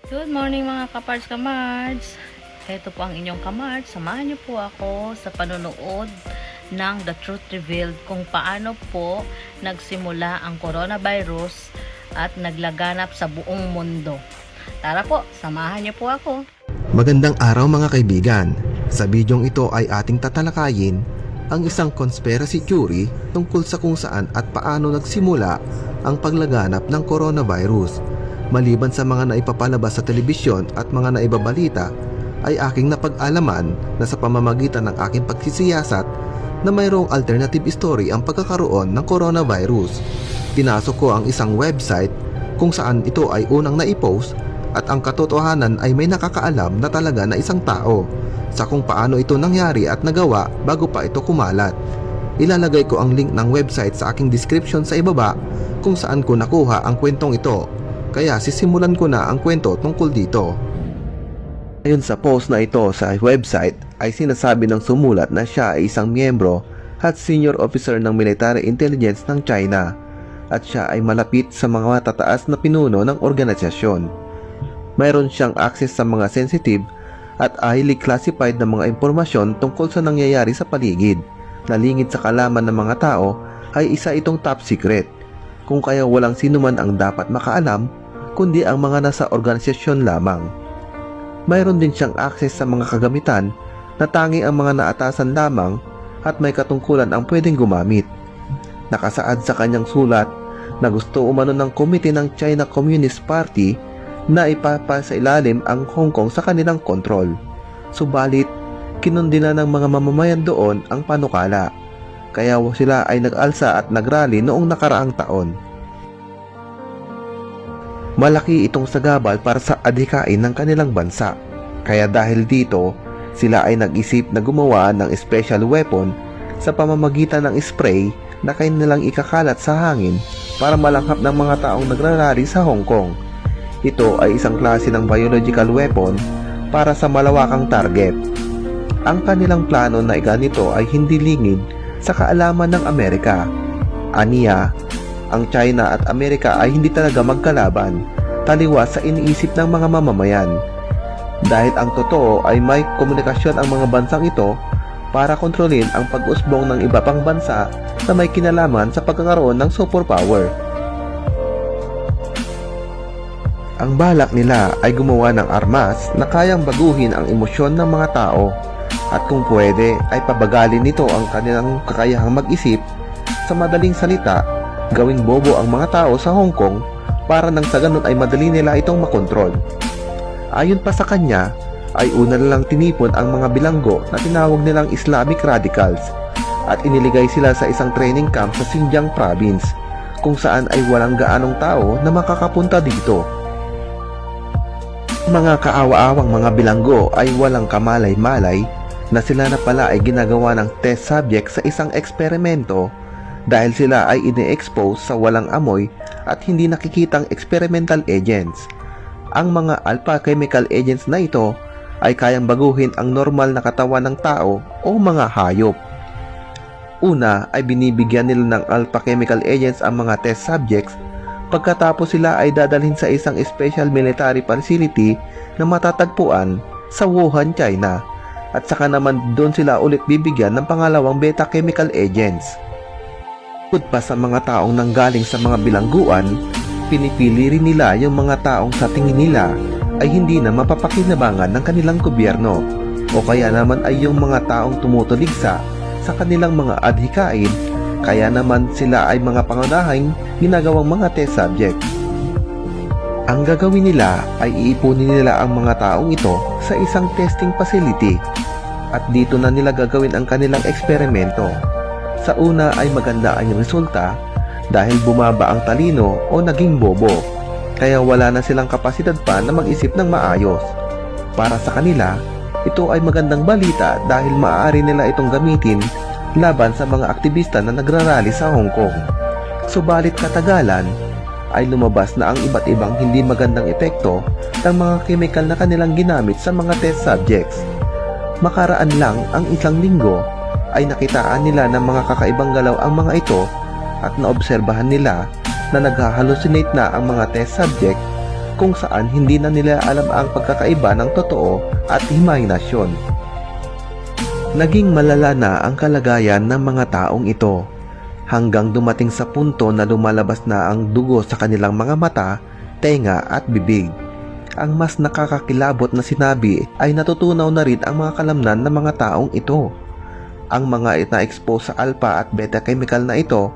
Good morning mga kapards kamards. Ito po ang inyong kamards. Samahan niyo po ako sa panonood ng The Truth Revealed kung paano po nagsimula ang coronavirus at naglaganap sa buong mundo. Tara po, samahan niyo po ako. Magandang araw mga kaibigan. Sa bidyong ito ay ating tatalakayin ang isang conspiracy theory tungkol sa kung saan at paano nagsimula ang paglaganap ng coronavirus. Maliban sa mga naipapalabas sa telebisyon at mga naibabalita, ay aking napag-alaman na sa pamamagitan ng aking pagsisiyasat na mayroong alternative story ang pagkakaroon ng coronavirus. Pinasok ko ang isang website kung saan ito ay unang naipost at ang katotohanan ay may nakakaalam na talaga na isang tao sa kung paano ito nangyari at nagawa bago pa ito kumalat. Ilalagay ko ang link ng website sa aking description sa ibaba kung saan ko nakuha ang kwentong ito. Kaya sisimulan ko na ang kwento tungkol dito. Ayon sa post na ito sa website ay sinasabi ng sumulat na siya ay isang miyembro at senior officer ng military intelligence ng China at siya ay malapit sa mga matataas na pinuno ng organisasyon. Mayroon siyang access sa mga sensitive at highly classified na mga impormasyon tungkol sa nangyayari sa paligid. Nalingid sa kalaman ng mga tao ay isa itong top secret, kung kaya walang sinuman ang dapat makaalam kundi ang mga nasa organisasyon lamang. Mayroon din siyang access sa mga kagamitan na tanging ang mga naatasan lamang at may katungkulan ang pwedeng gumamit. Nakasaad sa kanyang sulat na gusto umano ng komite ng China Communist Party na ipapasailalim ang Hong Kong sa kanilang kontrol. Subalit, kinundina ng mga mamamayan doon ang panukala. Kaya sila ay nag-alsa at nagrally noong nakaraang taon. Malaki itong sagabal para sa adhikain ng kanilang bansa. Kaya dahil dito, sila ay nag-isip na gumawa ng special weapon sa pamamagitan ng spray na kanilang ikakalat sa hangin para malanghap ng mga taong nagrarally sa Hong Kong. Ito ay isang klase ng biological weapon para sa malawakang target. Ang kanilang plano na ganito ay hindi lingid sa kaalaman ng Amerika. Aniya, ang China at Amerika ay hindi talaga magkalaban, taliwas sa iniisip ng mga mamamayan. Dahil ang totoo ay may komunikasyon ang mga bansang ito para kontrolin ang pag-usbong ng iba pang bansa na may kinalaman sa pagkakaroon ng superpower. Ang balak nila ay gumawa ng armas na kayang baguhin ang emosyon ng mga tao at kung pwede ay pabagalin nito ang kanilang kakayahang mag-isip. Sa madaling salita, gawing bobo ang mga tao sa Hong Kong para nang sa ganun ay madali nila itong makontrol. Ayon pa sa kanya, ay una na lang tinipon ang mga bilanggo na tinawag nilang Islamic radicals at iniligay sila sa isang training camp sa Xinjiang province kung saan ay walang gaanong tao na makakapunta dito. Mga kaawa-awang mga bilanggo ay walang kamalay-malay na sila na pala ay ginagawa ng test subject sa isang eksperimento dahil sila ay ine-expose sa walang amoy at hindi nakikitang experimental agents. Ang mga alpha chemical agents na ito ay kayang baguhin ang normal na katawan ng tao o mga hayop. Una ay binibigyan nila ng alpha chemical agents ang mga test subjects. Pagkatapos sila ay dadalhin sa isang special military facility na matatagpuan sa Wuhan, China. At saka naman doon sila ulit bibigyan ng pangalawang beta chemical agents. Bukod pa sa mga taong nanggaling sa mga bilangguan, pinipili rin nila yung mga taong sa tingin nila ay hindi na mapapakinabangan ng kanilang gobyerno o kaya naman ay yung mga taong tumutuligsa sa kanilang mga adhikain, kaya naman sila ay mga pangunahing ginagawang mga test subject. Ang gagawin nila ay iipunin nila ang mga taong ito sa isang testing facility at dito na nila gagawin ang kanilang eksperimento. Sa una ay maganda ang resulta dahil bumaba ang talino o naging bobo, kaya wala na silang kapasidad pa na mag-isip ng maayos. Para sa kanila, ito ay magandang balita dahil maaari nila itong gamitin laban sa mga aktivista na nagrarally sa Hong Kong. Subalit katagalan ay lumabas na ang iba't ibang hindi magandang epekto ng mga chemical na kanilang ginamit sa mga test subjects. Makaraan lang ang isang linggo ay nakitaan nila ng mga kakaibang galaw ang mga ito at naobserbahan nila na naghahallucinate na ang mga test subject kung saan hindi na nila alam ang pagkakaiba ng totoo at imahinasyon. Naging malala na ang kalagayan ng mga taong ito hanggang dumating sa punto na lumalabas na ang dugo sa kanilang mga mata, tenga at bibig. Ang mas nakakakilabot na sinabi ay natutunaw na rin ang mga kalamnan ng mga taong ito. Ang mga na-expose sa alpha at beta chemical na ito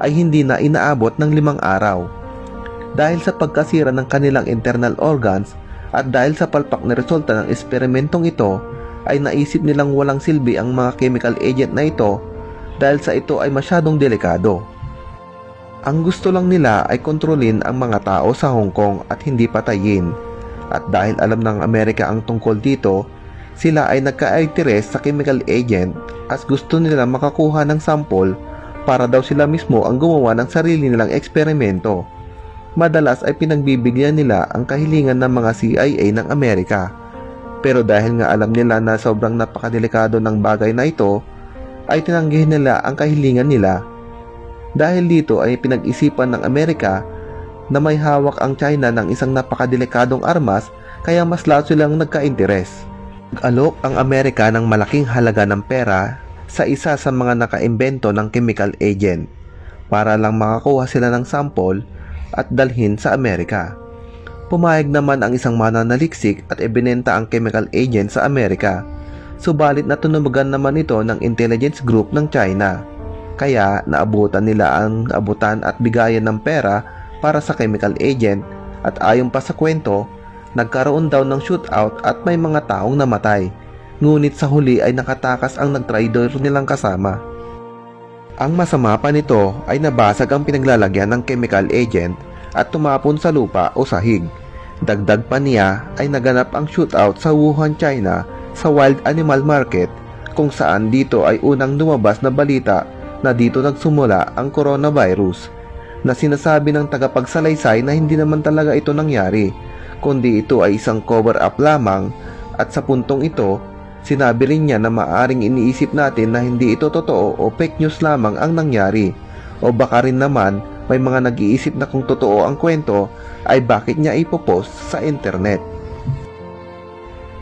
ay hindi na inaabot ng 5 araw. Dahil sa pagkasira ng kanilang internal organs at dahil sa palpak na resulta ng eksperimentong ito, ay naisip nilang walang silbi ang mga chemical agent na ito dahil sa ito ay masyadong delikado. Ang gusto lang nila ay kontrolin ang mga tao sa Hong Kong at hindi patayin. At dahil alam ng Amerika ang tungkol dito, sila ay nagka-interest sa chemical agent at gusto nila makakuha ng sample para daw sila mismo ang gumawa ng sarili nilang eksperimento. Madalas ay pinagbibigyan nila ang kahilingan ng mga CIA ng Amerika. Pero dahil nga alam nila na sobrang napakadelikado ng bagay na ito, ay tinanggihan nila ang kahilingan nila. Dahil dito ay pinag-isipan ng Amerika na may hawak ang China ng isang napakadelikadong armas, kaya mas lalo silang nagka-interes. Nag-alok ang Amerika ng malaking halaga ng pera sa isa sa mga nakaimbento ng chemical agent para lang makakuha sila ng sample at dalhin sa Amerika. Pumayag naman ang isang mananaliksik at ibinenta ang chemical agent sa Amerika. Subalit natunugan naman ito ng intelligence group ng China. Kaya naabutan nila ang abutan at bigayan ng pera para sa chemical agent at ayon pa sa kwento, nagkaroon daw ng shootout at may mga taong namatay. Ngunit sa huli ay nakatakas ang nagtraidor nilang kasama. Ang masama pa nito ay nabasag ang pinaglalagyan ng chemical agent at tumapon sa lupa o sahig. Dagdag pa niya ay naganap ang shootout sa Wuhan, China sa Wild Animal Market kung saan dito ay unang lumabas na balita na dito nagsumula ang coronavirus na sinasabi ng tagapagsalaysay na hindi naman talaga ito nangyari kundi ito ay isang cover-up lamang at sa puntong ito sinabi rin niya na maaring iniisip natin na hindi ito totoo o fake news lamang ang nangyari o baka rin naman may mga nag-iisip na kung totoo ang kwento ay bakit niya ipopost sa internet.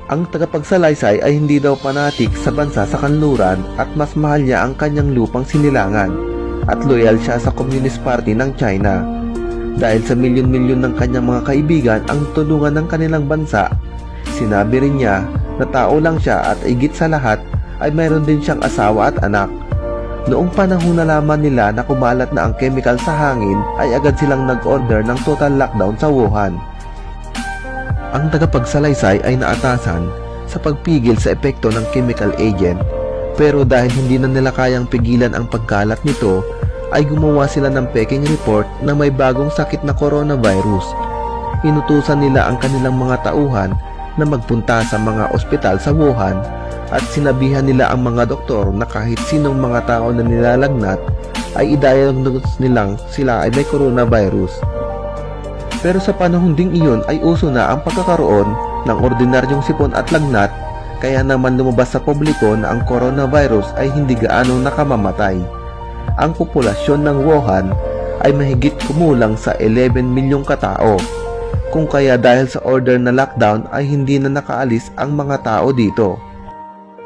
Ang tagapagsalaysay ay hindi daw panatik sa bansa sa kanluran at mas mahal niya ang kanyang lupang sinilangan at loyal siya sa Communist Party ng China. Dahil sa milyon-milyon ng kanyang mga kaibigan ang tulungan ng kanilang bansa, sinabi rin niya na tao lang siya at higit sa lahat ay mayroon din siyang asawa at anak. Noong panahon na lamang nila na kumalat na ang chemical sa hangin ay agad silang nag-order ng total lockdown sa Wuhan. Ang tagapagsalaysay ay naatasan sa pagpigil sa epekto ng chemical agent pero dahil hindi na nila kayang pigilan ang pagkalat nito ay gumawa sila ng peking report na may bagong sakit na coronavirus. Inutusan nila ang kanilang mga tauhan na magpunta sa mga ospital sa Wuhan at sinabihan nila ang mga doktor na kahit sinong mga tao na nilalagnat ay i-diagnose nilang sila ay may coronavirus. Pero sa panahon ding iyon ay uso na ang pagkakaroon ng ordinaryong sipon at lagnat kaya naman lumabas sa publiko na ang coronavirus ay hindi gaano nakamamatay. Ang populasyon ng Wuhan ay mahigit kumulang sa 11 milyong katao. Kung kaya dahil sa order na lockdown ay hindi na nakaalis ang mga tao dito.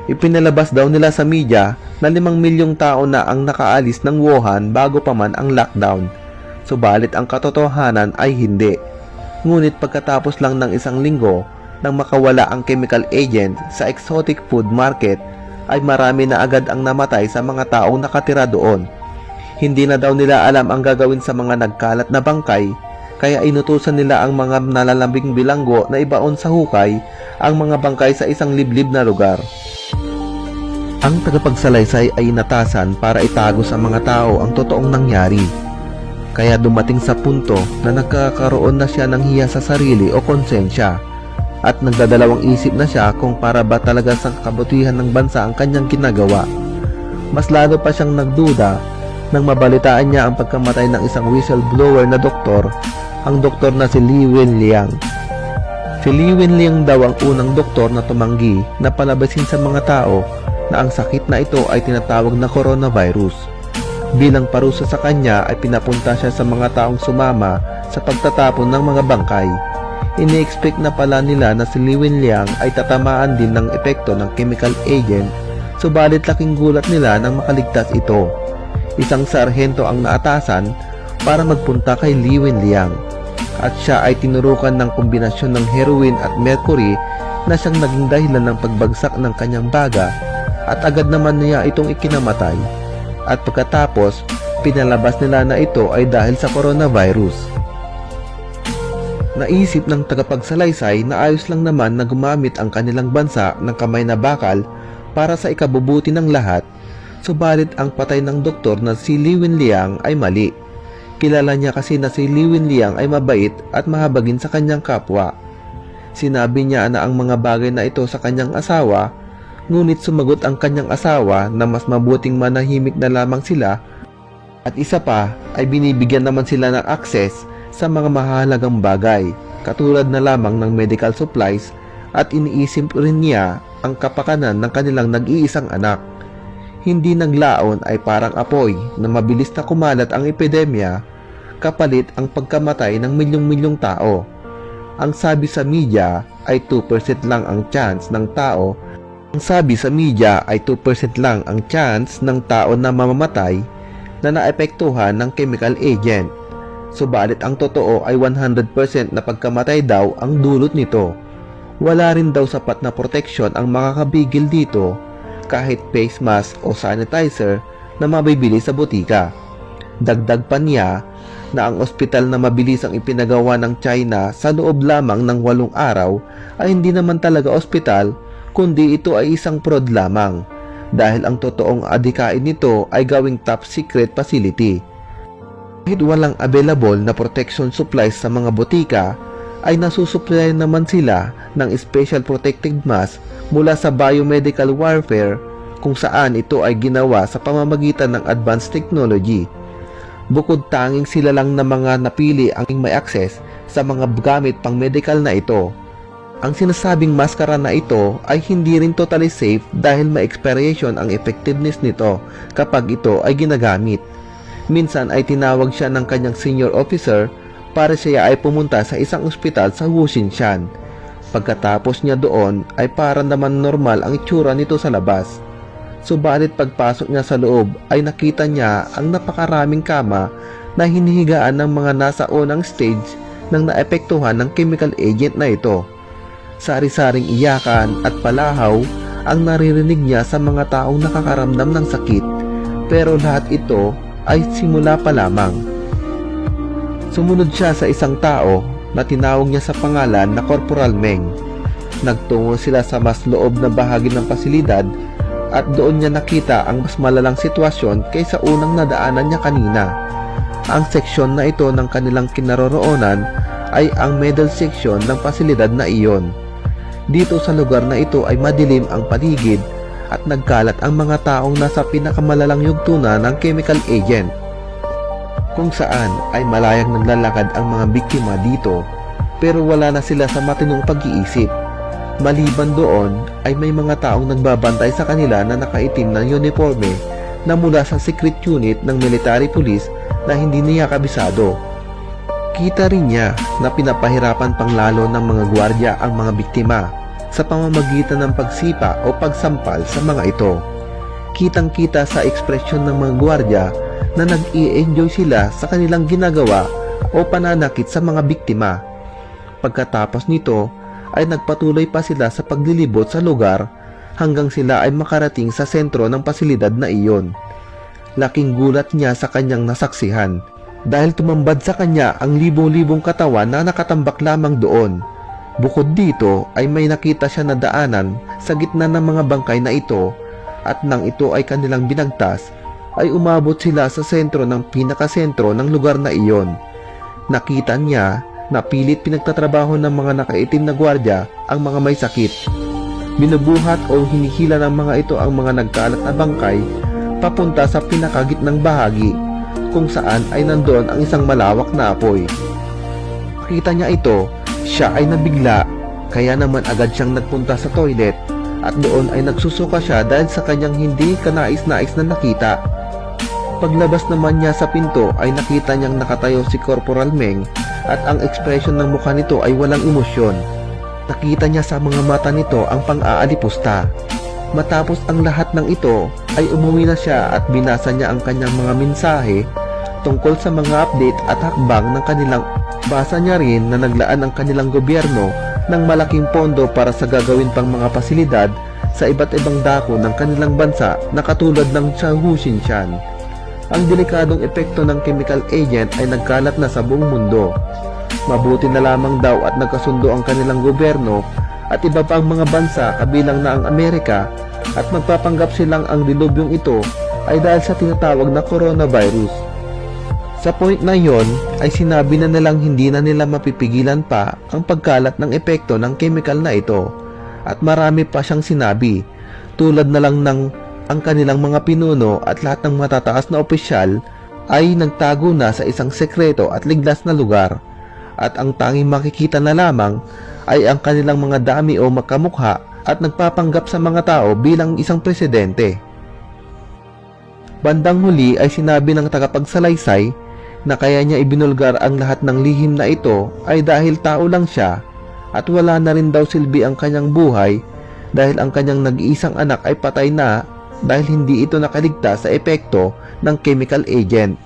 Ipinalabas daw nila sa media na 5 milyong tao na ang nakaalis ng Wuhan bago pa man ang lockdown. Subalit ang katotohanan ay hindi. Ngunit pagkatapos lang ng 1 linggo nang makawala ang chemical agent sa exotic food market ay marami na agad ang namatay sa mga taong nakatira doon. Hindi na daw nila alam ang gagawin sa mga nagkalat na bangkay kaya inutusan nila ang mga nalalambing bilanggo na ibaon sa hukay ang mga bangkay sa isang liblib na lugar. Ang tagapagsalaysay ay inatasan para itago sa mga tao ang totoong nangyari. Kaya dumating sa punto na nagkakaroon na siya ng hiya sa sarili o konsensya at nagdadalawang isip na siya kung para ba talaga sa kabutihan ng bansa ang kanyang ginagawa. Mas lalo pa siyang nagduda nang mabalitaan niya ang pagkamatay ng isang whistleblower na doktor, ang doktor na si Li Wenliang. Si Li Wenliang daw ang unang doktor na tumanggi na palabasin sa mga tao na ang sakit na ito ay tinatawag na coronavirus. Bilang parusa sa kanya ay pinapunta siya sa mga taong sumama sa pagtatapon ng mga bangkay. Ini-expect na pala nila na si Liwen Liang ay tatamaan din ng epekto ng chemical agent, subalit laking gulat nila nang makaligtas ito. Isang sarhento ang naatasan para magpunta kay Liwen Liang at siya ay tinurukan ng kombinasyon ng heroin at mercury na siyang naging dahilan ng pagbagsak ng kanyang baga at agad naman niya itong ikinamatay. At pagkatapos, pinalabas nila na ito ay dahil sa coronavirus. Naisip ng tagapagsalaysay na ayos lang naman na gumamit ang kanilang bansa ng kamay na bakal para sa ikabubuti ng lahat, subalit ang patay ng doktor na si Liwen Liang ay mali. Kilala niya kasi na si Liwen Liang ay mabait at mahabagin sa kanyang kapwa. Sinabi niya na ang mga bagay na ito sa kanyang asawa, ngunit sumagot ang kanyang asawa na mas mabuting manahimik na lamang sila at isa pa ay binibigyan naman sila ng access sa mga mahalagang bagay katulad na lamang ng medical supplies at iniisip rin niya ang kapakanan ng kanilang nag-iisang anak. Hindi naglaon ay parang apoy na mabilis na kumalat ang epidemya kapalit ang pagkamatay ng milyong-milyong tao. Ang sabi sa media ay 2% lang ang chance ng tao ng tao na mamamatay na naepektuhan ng chemical agent. Subalit ang totoo ay 100% na pagkamatay daw ang dulot nito. Wala rin daw sapat na proteksyon ang makakabigil dito kahit face mask o sanitizer na mabibili sa butika. Dagdag pa niya na ang ospital na mabilis ang ipinagawa ng China sa loob lamang ng 8 araw ay hindi naman talaga ospital kundi ito ay isang prod lamang dahil ang totoong adhikain nito ay gawing top secret facility. Kahit walang available na protection supplies sa mga butika ay nasusupply naman sila ng special protective mask mula sa biomedical warfare kung saan ito ay ginawa sa pamamagitan ng advanced technology. Bukod tanging sila lang na mga napili ang may access sa mga gamit pang medical na ito. Ang sinasabing maskara na ito ay hindi rin totally safe dahil may expiration ang effectiveness nito kapag ito ay ginagamit. Minsan ay tinawag siya ng kanyang senior officer para siya ay pumunta sa isang ospital sa Wuxinshan. Pagkatapos niya doon ay para naman normal ang itsura nito sa labas. Subalit pagpasok niya sa loob ay nakita niya ang napakaraming kama na hinihigaan ng mga nasa unang stage ng naepektuhan ng chemical agent na ito. Sari-saring iyakan at palahaw ang naririnig niya sa mga taong nakakaramdam ng sakit, pero lahat ito ay simula pa lamang. Sumunod siya sa isang tao na tinawag niya sa pangalan na Corporal Meng. Nagtungo sila sa mas loob na bahagi ng pasilidad at doon niya nakita ang mas malalang sitwasyon kaysa unang nadaanan niya kanina. Ang seksyon na ito ng kanilang kinaroroonan ay ang middle section ng pasilidad na iyon. Dito sa lugar na ito ay madilim ang paligid at nagkalat ang mga taong nasa pinakamalalang yugtuna ng chemical agent, kung saan ay malayang naglalakad ang mga biktima dito pero wala na sila sa matinong pag-iisip. Maliban doon ay may mga taong nagbabantay sa kanila na nakaitim ng uniforme na mula sa secret unit ng military police na hindi niya kabisado. Kita rin niya na pinapahirapan pang lalo ng mga gwardiya ang mga biktima sa pamamagitan ng pagsipa o pagsampal sa mga ito. Kitang-kita sa ekspresyon ng mga gwardiya na nag-i-enjoy sila sa kanilang ginagawa o pananakit sa mga biktima. Pagkatapos nito ay nagpatuloy pa sila sa paglilibot sa lugar hanggang sila ay makarating sa sentro ng pasilidad na iyon. Laking gulat niya sa kanyang nasaksihan dahil tumambad sa kanya ang libong-libong katawan na nakatambak lamang doon. Bukod dito ay may nakita siya na daanan sa gitna ng mga bangkay na ito at nang ito ay kanilang binagtas ay umabot sila sa sentro ng pinakasentro ng lugar na iyon. Nakita niya na pilit pinagtatrabaho ng mga nakaitim na gwardiya ang mga may sakit. Binubuhat o hinihila ng mga ito ang mga nagkalat na bangkay papunta sa pinakagitnang bahagi kung saan ay nandoon ang isang malawak na apoy. Makita niya ito, siya ay nabigla, kaya naman agad siyang nagpunta sa toilet at doon ay nagsusuka siya dahil sa kanyang hindi kanais-nais na nakita. Paglabas naman niya sa pinto ay nakita niyang nakatayo si Corporal Meng at ang ekspresyon ng mukha nito ay walang emosyon. Nakita niya sa mga mata nito ang pang-aalipusta. Matapos ang lahat ng ito ay umuwi na siya at binasa niya ang kanyang mga mensahe tungkol sa mga update at hakbang ng kanilang. Basa niya rin na naglaan ang kanilang gobyerno ng malaking pondo para sa gagawin pang mga pasilidad sa iba't ibang dako ng kanilang bansa na katulad ng Chaohu Xinshan. Ang delikadong epekto ng chemical agent ay nagkalat na sa buong mundo. Mabuti na lamang daw at nagkasundo ang kanilang gobyerno at iba pang mga bansa kabilang na ang Amerika at magpapanggap silang ang dilubyong ito ay dahil sa tinatawag na coronavirus. Sa point na yon ay sinabi na nilang hindi na nila mapipigilan pa ang pagkalat ng epekto ng chemical na ito at marami pa siyang sinabi tulad na lang ng ang kanilang mga pinuno at lahat ng matataas na opisyal ay nagtago na sa isang sekreto at ligtas na lugar at ang tanging makikita na lamang ay ang kanilang mga dami o magkamukha at nagpapanggap sa mga tao bilang isang presidente. Bandang huli ay sinabi ng tagapagsalaysay na kaya niya ibinulgar ang lahat ng lihim na ito ay dahil tao lang siya at wala na rin daw silbi ang kanyang buhay dahil ang kanyang nag-iisang anak ay patay na dahil hindi ito nakaligtas sa epekto ng chemical agent.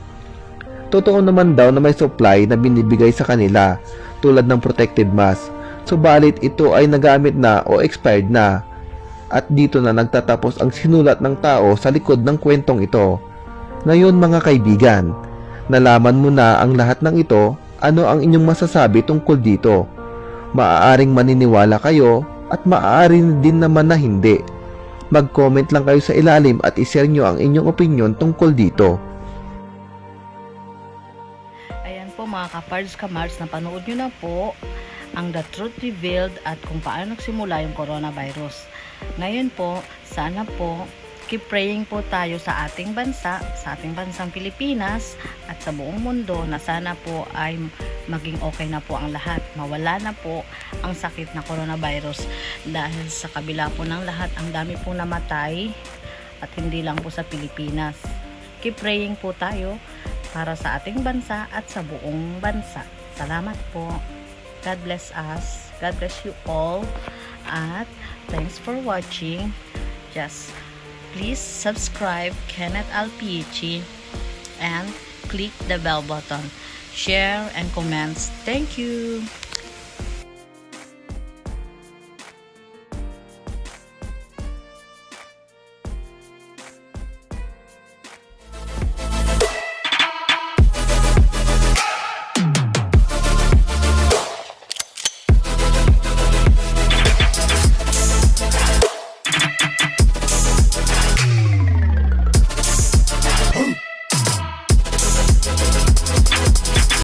Totoo naman daw na may supply na binibigay sa kanila tulad ng protective mask, subalit ito ay nagamit na o expired na. At dito na nagtatapos ang sinulat ng tao sa likod ng kwentong ito. Ngayon mga kaibigan, nalaman mo na ang lahat ng ito, ano ang inyong masasabi tungkol dito? Maaaring maniniwala kayo at maaari din naman na hindi. Mag-comment lang kayo sa ilalim at i-share nyo ang inyong opinion tungkol dito. Ayan po mga kapards, kamards, napanood nyo na po ang The Truth Revealed at kung paano nagsimula yung coronavirus. Ngayon po, sana po keep praying po tayo sa ating bansa, sa ating bansang Pilipinas at sa buong mundo na sana po ay maging okay na po ang lahat. Mawala na po ang sakit na coronavirus dahil sa kabila po ng lahat, ang dami po namatay at hindi lang po sa Pilipinas. Keep praying po tayo para sa ating bansa at sa buong bansa. Salamat po. God bless us. God bless you all. At thanks for watching. Just please subscribe Kenneth Alpici and click the bell button. Share and comments. Thank you.